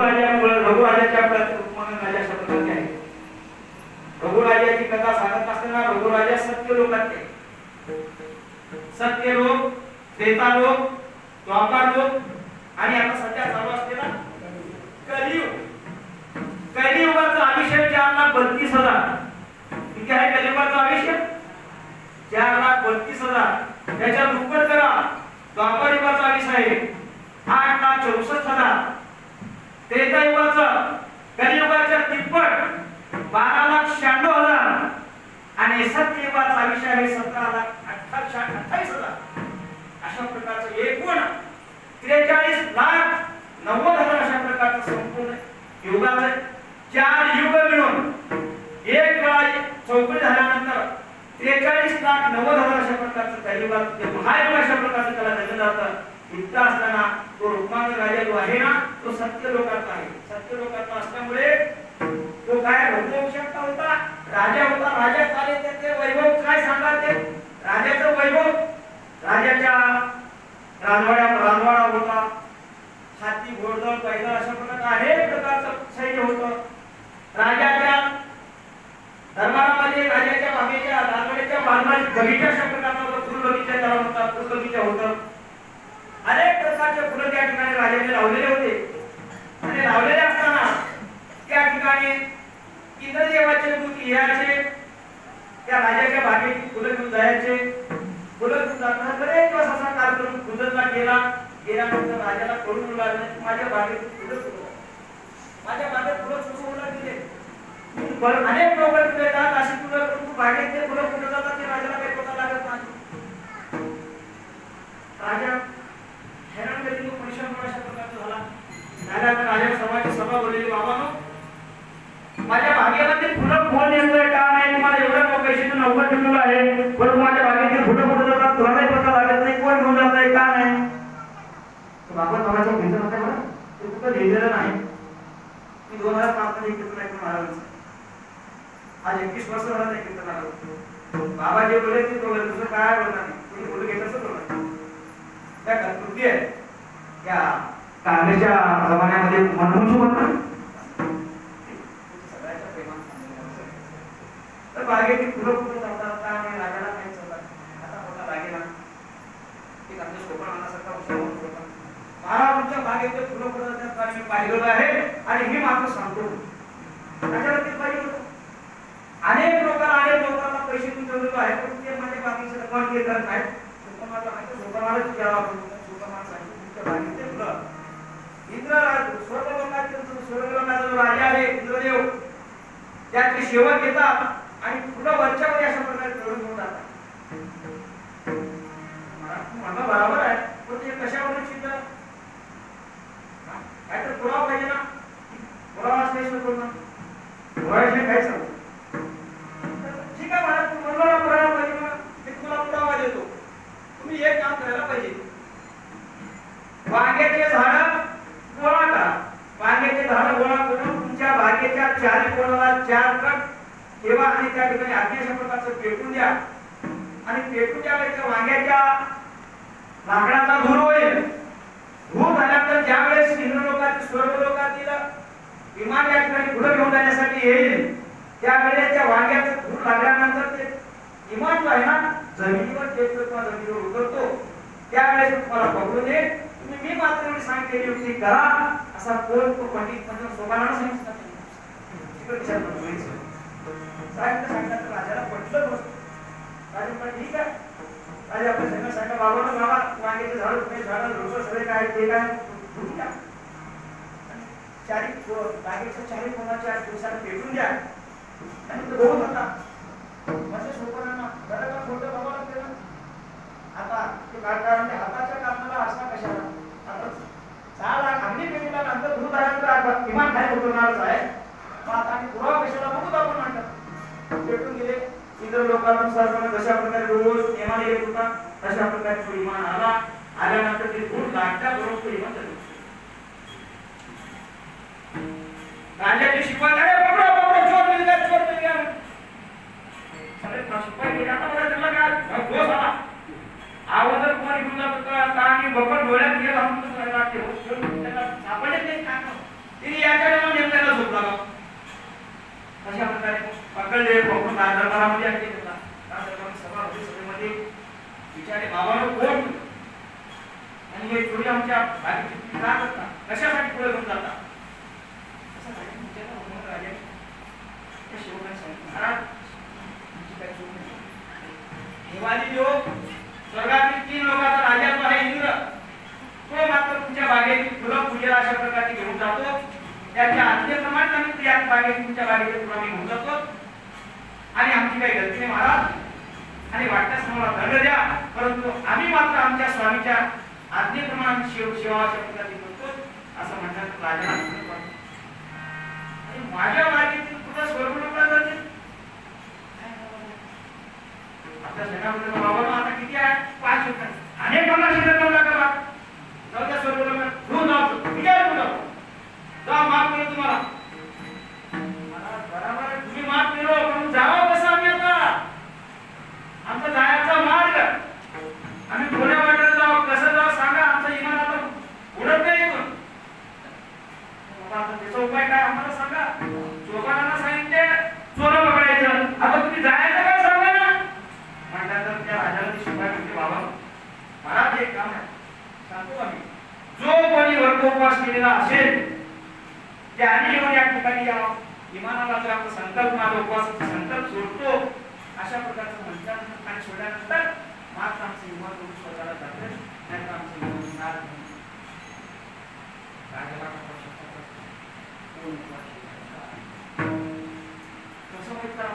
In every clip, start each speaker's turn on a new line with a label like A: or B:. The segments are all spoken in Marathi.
A: रघुराजाच्या रुक्मांगद राजा अशा प्रकारचे आहे. रघुराजाची कथा सांगत असताना रघुराजा सत्य लोकात सत्य लोक, त्रेता लोक, द्वापार लोक आणि आता सध्या चालू असलेला कलियुग. कलियुगाचा आयुष्य 4,32,000. किती आहे कलियुगाचा आयुष्य? 4,32,000. त्याच्या दुप्पट करा. द्वापार युगाचा आयुष्य आहे 8,64,000. त्रेता युगाचा कलियुगाच्या तिप्पट 12,96,000 आणि सत्ययुगाचा आयुष्य आहे 17,28,000. अशा प्रकारचं एकूण 43,90,000 अशा प्रकारचं संपूर्ण युगाचं 4 युग मिळून एक वेळा चौकडी झाल्यानंतर 43,90,000 अशा प्रकारचं कलियुगात महायुग अशा प्रकारचं त्याला दिलं जातं. इतका असताना तो रुक्मांगद राजा जो आहे ना तो सत्य लोकाचा आहे. सत्य लोकाचा असल्यामुळे तो काय रघुवंशाचा होता, राजा होता. राजा चाले त्याचे वैभव काय सांगा ते राजाचं वैभव. राजाच्या राजवाडा होता, हाती घोडदळ पैदल अशा प्रकारचं अनेक प्रकारचं सैन्य होतं. राजाच्या दरबारामध्ये राजाच्या बागेच्या राजवाड्याच्या बाजूला बगीचा अशा प्रकारचा होता. फुल बगीचा त्याला होता, फुल बगीचा होता. अनेक प्रकारचे फुलं त्या ठिकाणी राजाने लावलेले होते. आणि लावलेले असताना त्या ठिकाणी इंद्रदेवाचे दूत यायचे, त्या राजाच्या बागेची फुलं घेऊन जायचे. फुलं घेऊन जाताना बरेच दिवस असा कार्यक्रम गुजरला गेल्यानंतर राजाला कळून लागलं माझ्या बागेत फुलं सुरू, माझ्या बागेत फुलं सुरू होणार गेले. अनेक लोक येतात अशी फुलं तू बागेत ते फुलं कुठं जातात ते राजाला काही पता लागत नाही. राजा हैराण गेली. तो परिश्रम अशा प्रकारचा झाला. राजा समाजाची सभा बोलली, बाबांनो माझ्या बागेमध्ये फुलं कोण येतोय का नाही, तुम्हाला एवढं पैसे तू 90 ठेवलं आहे, पण माझ्या बागेतील फुलं कुठं जातात तुला काही पता लागत नाही, कोण घेऊन जात आहे का नाही. बाबा नावाच्या घेतलं नव्हतं बरं, ते कुठं लिहिलेलं नाही. मी 2005 मध्ये कीर्तन ऐकून महाराजांचं आज 21 वर्ष झालं ते कीर्तन आलं. बाबा जे बोलले ते बोलले, दुसरं काय बोलणार नाही. तुम्ही बोलू घेतलं असं बोलणार. त्या कृती आहे त्या कांग्रेसच्या जमान्यामध्ये मनमोहन म्हणतात तर बागेची फुलं कुठे जातात आणि राजाला काही चालतात. आता मोठा लागेला एक आमच्या सोपानासारखा विषय होता. महाराजांच्या बागेचे फुलं कुठे जातात कारण मी पाहिलेलं आहे आणि मी मात्र सांगतो. राजाला ते पाहिजे होतं. अनेक लोकांना पैसे गुंतवलेलो आहे पण ते माझ्या बागेचं कोण हे करत नाही. सोपानालाच घ्यावा सोपानाला सांगितलं तुमच्या बागेचे फुलं स्वर्गलोकाचा जो राजा आहे इंद्रदेव त्याची सेवा घेतात आणि फुलं वरच्यावर अशा प्रकारे चढून घेऊन जातात. मला बरोबर आहे पण ते कशावरून सिद्ध काय तर पुरावा पाहिजे ना. पुरावा असल्याशिवाय बोलणं पुराव्याशिवाय काय सांगू. ठीक आहे मला तू म्हणलो ना पुरावा पाहिजे ना, मी तुम्हाला पुरावा देतो. तुम्ही एक काम करायला पाहिजे. वांग्याचे झाड गोळा करा. वांग्याचे झाड गोळा करून तुमच्या बागेच्या चारी कोणाला 4 ट्रक ठेवा आणि त्या ठिकाणी अशा प्रकारचं पेटून द्या. आणि पेटून द्या त्या वांग्याच्या लाकडाचा धूर होईल. धूर झाल्यानंतर ज्या वेळेस इंद्रलोकातील स्वर्गलोकातील विमान या ठिकाणी पुढे घेऊन जाण्यासाठी येईल त्यावेळेस त्या वांग्याचं धूर लागल्यानंतर ते विमान जो आहे ना जमिनीवर टेकतो किंवा जमिनीवर उतरतो त्यावेळेस तुम्हाला पकडून येईल. मी मात्र एवढी सांगितलेली युक्ती करा असा कोण तो पंडित म्हणजे सोपानाला सांगितलं. सांगितलं राजाला पटलं गोष्ट. राजा पण ठीक आहे. राजा आपल्या सगळं सांगा बाबांना बाबा वांग्याचे झाड तुम्ही झाड रोज सगळे काय ते काय धुवून द्या. बागेच्या 4 कोणाच्या दिवसाला पेटून द्या. आणि तो रोज होता म्हणजे सोपानांना जरा का खोटं बाबाला केलं. आता ते काढताना हाताच्या कामाला असा कशाला चाल अग्नी पेटला नंतर धूर झाल्यानंतर विमान खाली उतरणारच आहे. आता आणि पुरावा कशाला बघू आपण म्हणतात. पेटून गेले. इंद्र लोकांनुसार जशा प्रकारे रोज विमान येत होता तशा प्रकारे तो विमान आल्यानंतर ते धूर लागल्याबरोबर विमान चालू. राजाची शिकवण अरे पकडो चोर मिल गया अरे शिकवण गेला आता बरं त्याला काय घोष आला. आवाजर कोणी घेऊन जात होता आणि बकड डोळ्यात गेला म्हणून त्याला सापडले ते काम. तिने दरबारामध्ये आणले त्याला दरबार सभा होती सभेमध्ये विचारे बाबांनो कोण आणि हे चोरी आमच्या बागेची का करता कशासाठी पुढे घेऊन जाता असं काही विचारलं म्हणून राजा त्या शिवकाने सांगितलं महाराज तुमची काय चूक नाही देवादी योग स्वर्गातील 3 लोकांचा राजा जो आहे इंद्र तो मात्र तुमच्या बागेतील फुलं पूजेला अशा प्रकारची घेऊन जातो त्याच्या आज्ञेप्रमाणे आम्ही त्या बागेत तुमच्या बागेतील फुलं आम्ही घेऊन जातो आणि आमची काही गलती नाही महाराज आणि वाटल्यास मला दंड द्या परंतु आम्ही मात्र आमच्या स्वामीच्या आज्ञेप्रमाणे सेवा अशा प्रकारची करतो असं म्हणतात राजाला आणि माझ्या बागेतील फुलं स्वर्गलोकाला जातील आपल्या सेनापती बाबा आता किती आहे 5 लोक अनेक मला शिकवू नका जाऊ त्या स्वर्गलोकात घेऊन जाऊ विचार करू जा माफ केलं तुम्हाला बरोबर तुम्ही माफ केलं पण जावं कसं आम्ही आता आमचा जायचा मार्ग आम्ही कोण्या वाटेला जाऊ कसं जाऊ सांगा आमचं इमान आता उडत नाही इथून आता त्याचा उपाय काय आम्हाला सांगा चोरांना सांगितले चोर पकडायचं आता तुम्ही जायचं काय सांगा ना म्हणल्यानंतर त्या राजाला ती शिपाई म्हणते बाबा महाराज एक काम आहे सांगतो आम्ही जो कोणी वर्गोपवास केलेला असेल त्याने येऊन या ठिकाणी यावं इमानाला जर आपला संकल्प माझा उपवासाचा संकल्प सोडतो अशा प्रकारचं म्हणतात आणि सोडल्यानंतर मात्र आमचं इमान करून स्वतःला जातं नाही तर आमचं इमान होणार नाही राजाला कसं म्हणतात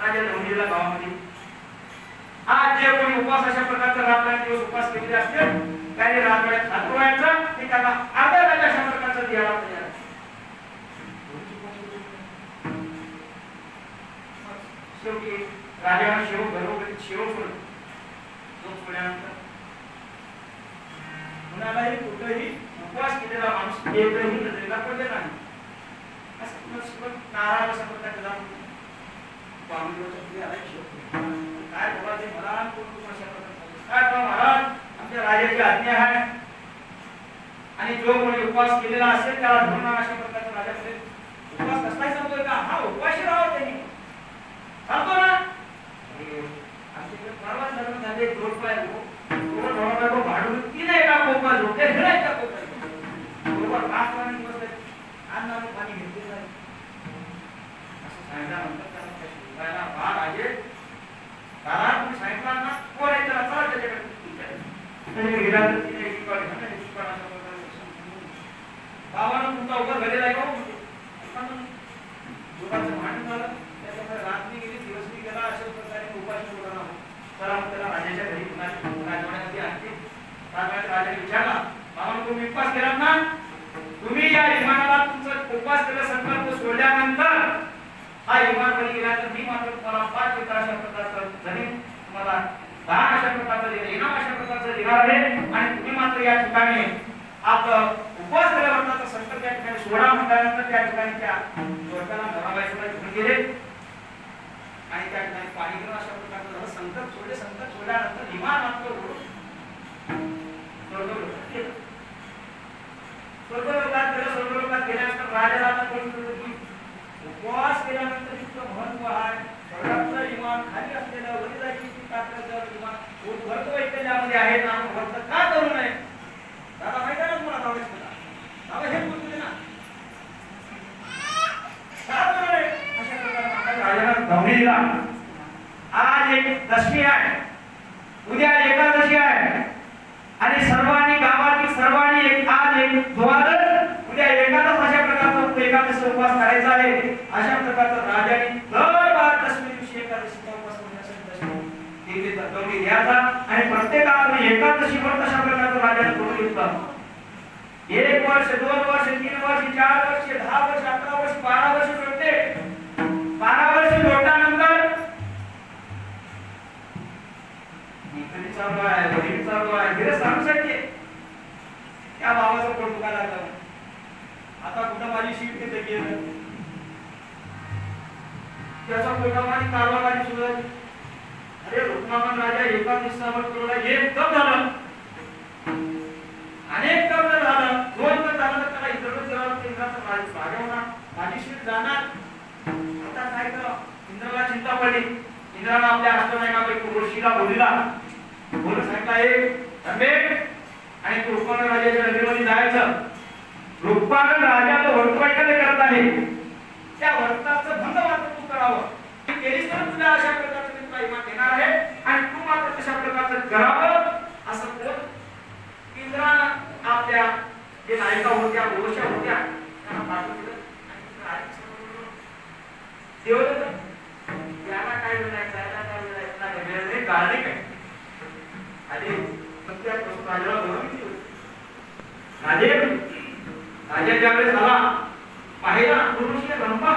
A: राजा धवनीला गावामध्ये आज जे कोणी उपवास अशा प्रकारचा रात्र दिवस उपवास केलेले असतील काही रात्रभर खातो व्हायचं ते त्याला अर्धा तास अशा प्रकारचा द्यायला तयार शेवटी राजाने शेव घरोघरी शेव सोडलं तो सोडल्यानंतर कुणालाही कुठेही उपवास केलेला माणूस एकही नजरेला पडले नाही असं नाराज अशा प्रकारचा काय बोलायचे मला कोण अशा प्रकारचा काय महाराज आमच्या राजाची आज्ञा आहे आणि जो कोणी उपवास केलेला असेल त्याला धरून अशा प्रकारचा राजाकडे उपवास कसलाही सांगतोय का हा उपवासी राहावं त्यांनी सांगतो ना आमच्याकडे परवाच लग्न झाले जोड पाय तो भाडून ती नाही का कोपा झोपते घरात का कोपा बरोबर 5 पाणी बसले अन्न पाणी घेतले नाही असं सांगितल्यानंतर त्याला शिवायला बाळ आहे दादा तुम्ही सांगितलं ना कोण आहे त्याला चला त्याच्याकडे गेला तर तिने एक काढ घातला बाबांना तुमचा उभा घरी आहे का जोडाचं भांडण झालं त्याच्यामुळे रात्री गेली दिवसनी गेला अशा प्रकारे उपाशी बोलणार तर मग त्याला राजाच्या घरी राजवाड्यामध्ये आणते राजाने विचारला बाबा तुम्ही उपवास केलात ना तुम्ही या विमानाला तुमचा उपवास केला संकल्प सोडल्यानंतर हा विमान मध्ये गेल्यानंतर मी मात्र तुम्हाला 5 एकर अशा प्रकारचा जमीन तुम्हाला 10 अशा प्रकारचा इनाम अशा प्रकारचा देणार आहे आणि तुम्ही मात्र या ठिकाणी आपलं उपवास केल्यानंतर संकल्प या ठिकाणी सोडा म्हटल्यानंतर त्या ठिकाणी त्या जोडप्याला घराबाहेर घेऊन गेले आणि त्या ठिकाणी पाणी घेऊन अशा प्रकारचं झालं संकल्प सोडल्यानंतर विमान आपलं स्वर्गलोकात गेल्यानंतर राजाला आता कळलं की उपवास केल्यानंतर इतकं महत्व आहे स्वर्गातलं विमान खाली असलेलं वरी जायची ताकद विमान खूप भरतो ऐकल्यामध्ये आहे ना भक्त का करू नये दादा माहिती आहे ना तुम्हाला दावा दादा हे बोलतो ना का करू नये अशा प्रकारे राजाला धमकी दिला आज एक दशमी आहे उद्या एकादशी आहे आणि सर्वांनी गावातील सर्वांनी आज एक द्वादश उद्या एकादश अशा प्रकारचा एकादशी उपवास करायचा आहे अशा प्रकारचा राजाने दर 12 दशमी दिवशी एकादशीचा उपवास करण्यासाठी दशमी तत्त्वज्ञ घ्यायचा आणि प्रत्येकाला एकादशी व्रत अशा प्रकारचा राजाने करून घेतला 1 वर्ष 2 वर्ष 3 वर्ष 4 वर्ष 10 वर्ष 11 वर्ष 12 वर्ष जोडते 12 वर्ष जोडल्यानंतर निकली चालू आहे वडील चालू आहे हे सांगू शकते त्या बाबाचं पोट दुखायला लागलं आता कुठं माझी शीट तिथे गेलं त्याचा पोटामध्ये कारवाई सुरू झाली अरे रुक्मामन राजा एका दिवसावर करोडा एक कप झालं अनेक कप झालं 2 कप झालं तर त्याला इकडे जरा इंद्राचा राजा होणार माझी शीट जाणार आता काय करावं? इंद्राला चिंता पडली. इंद्रानं आपल्या अष्टनायकापैकी ऋषीला बोलिला बोलून सांगितलं आहे तंबे आणि तू रूपांतर राजाच्या नगरीमध्ये जायचं. रूपांतर राजाचं वर्तवायकडे करत आहे त्या वर्ताचं भंग मात्र तू करावं. केलीस तर तुला अशा प्रकारचं तुला इमान देणार आहे आणि तू मात्र तशा प्रकारचं करावं असं बोल इंद्रानं आपल्या जे नायिका होत्या गोष्या होत्या त्यांना पाठवलं आणि देवदत्त याला काय म्हणायचं याला काय म्हणायचं वेळ काढले काय आधी सत्यापासून राजाला बोलवली राजे राजा ज्यावेळेस आला पाहिला पुरुषी रंभा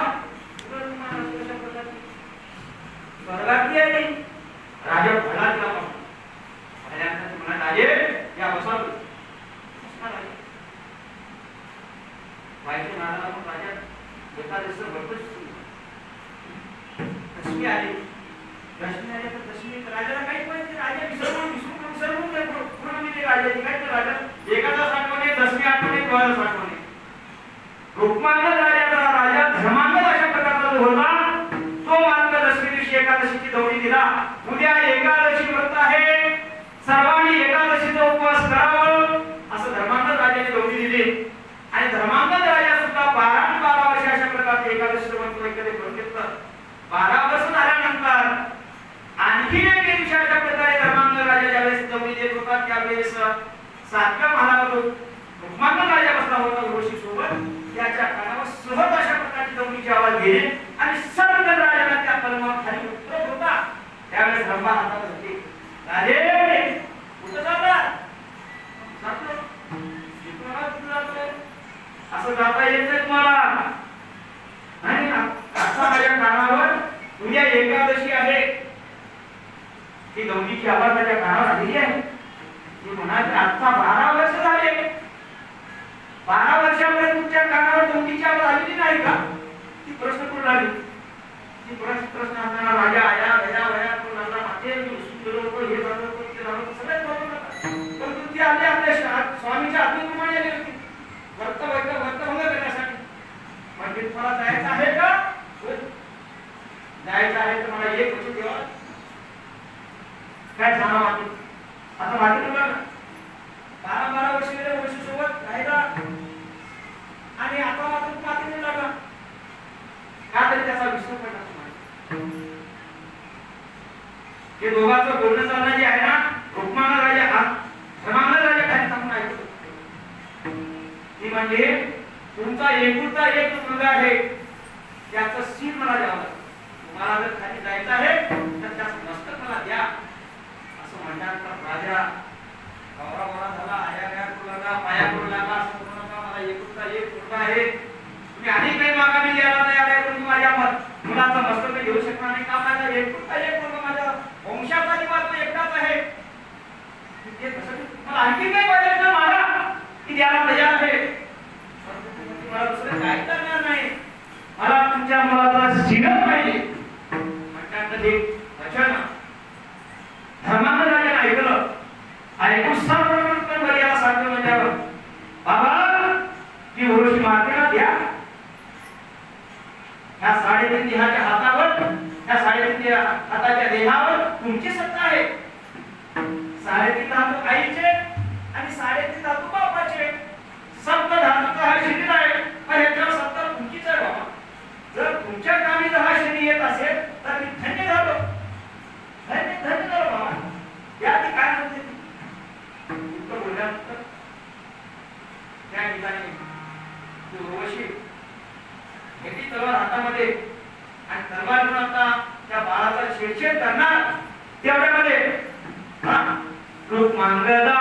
A: स्वर्गातली आहे राजा भला दिला राजे या बसा व्हायचे नाराला पण राजा एका दिवसात भरपूर दशमी आली दशमी आली तर दशमी राजाला काही पाहिजे राजा विसरून पूर्ण म्हणजे राजाची काय तर राजा एखादा आठवणे दशमी आठवणे द्वादश आठवणे रूपमांगल राजाचा राजा धर्मांगल अशा प्रकारचा जो होता तो मात्र दशमी दिवशी एकादशीची दौडी दिला. उद्या एकादशी व्रत आहे सर्वांनी एकादशीचा उपवास करावा असं धर्मांगल राजाने दौडी दिली आणि धर्मांगल राजा सुद्धा 12 वर्ष अशा प्रकारचे एकादशी व्रत वगैरे करून घेतलं. 12 वर्ष झाल्यानंतर आणखी एक दिवशी अशा प्रकारे धर्मांगल राजा ज्यावेळेस दौडी देत होता त्यावेळेस 7व्या महालावर रूपमांगल राजा बसला होता ऋषी सोबत. त्याच्या कानावर सहज अशा प्रकारची दौडीची आवाज गेली आणि सर्व राजाला त्या पलंगावर खाली उतरत होता. त्यावेळेस रंभा हातात होती. राजे कुठं जातात? असं जाता येत नाही तुम्हाला आणि आता माझ्या कानावर उद्या एकादशी आहे ती दौडीची आवाज माझ्या कानावर आलेली आहे. ती म्हणाली आता 12 वर्ष झाले 12 वर्षापर्यंत तुमच्या कानावर दौडीची आवाज आलेली नाही का? ती प्रश्न करून आली. ती प्रश्न असताना राजा आया वया वया तो लागला माते लोक हे झालं ते झालं सगळ्यात बरोबर पण ती आपल्या आपल्या स्वामीच्या आज्ञेप्रमाणे आली होती वर्त भंग करण्यासाठी. म्हणजे तुम्हाला जायचं आहे का? जायचं आहे तर मला एक वचन देवा काय सांगा माते आता माते तुला 12 वर्ष गेले वर्ष सोबत राहिला आणि आता मात्र मातीने लागला का तरी त्याचा विसर पडला तुम्हाला. हे दोघांचं बोलणं चालणं जे आहे ना रूपमांगल राजा धर्मांगल राजा खाली थांबून ऐकत ती म्हणजे तुमचा एकुलता एक मुलगा आहे त्याचं सीन मला द्यावं लागेल. तुम्हाला जर खाली जायचं आहे तर त्याचं मस्तक मला द्या असं म्हणल्यानंतर राजा गौरा झाला आया गया करू लागला पाया करू लागला असं म्हणू नका मला एकुलता एक मुलगा आहे तुम्ही अनेक काही मागामी द्यायला नाही आले पण तुम्ही माझ्या मुलाचं मस्तक घेऊ शकणार नाही का माझा एकुलता एक मुलगा माझ्या वंशाचा निवास एकटाच आहे ते कसं मला आणखी काही पाहिजे ना मला की द्यायला तयार आहे मला दुसरं काय करणार नाही मला तुमच्या मुलाचा सिंगल पाहिजे म्हणतात ते वचन धर्मांगल राजाने ऐकलं ऐकून सर्व याला सांगतो म्हणजे बाबा ती ऋषी मातेला द्या ह्या 3.5 देहाच्या हातावर ह्या 3.5 हाताच्या देहावर तुमची सत्ता आहे. 3.5 धातू आईचे आणि 3.5 धातू बापाचे सप्त धातूचा हा शरीर आहे पण ह्याच्यावर सत्ता तुमचीच आहे बाबा. जर तुमच्या कामी जर हा शरीर येत असेल तर मी धन्य झालो धन्य झालो बाबा. या ती काय म्हणते इतकं बोलल्यानंतर त्या ठिकाणी उर्वशी घेतली तलवार हातामध्ये आणि तलवार घेऊन आता त्या बाळाचा छेडछेड करणार तेवढ्यामध्ये रूपमांगला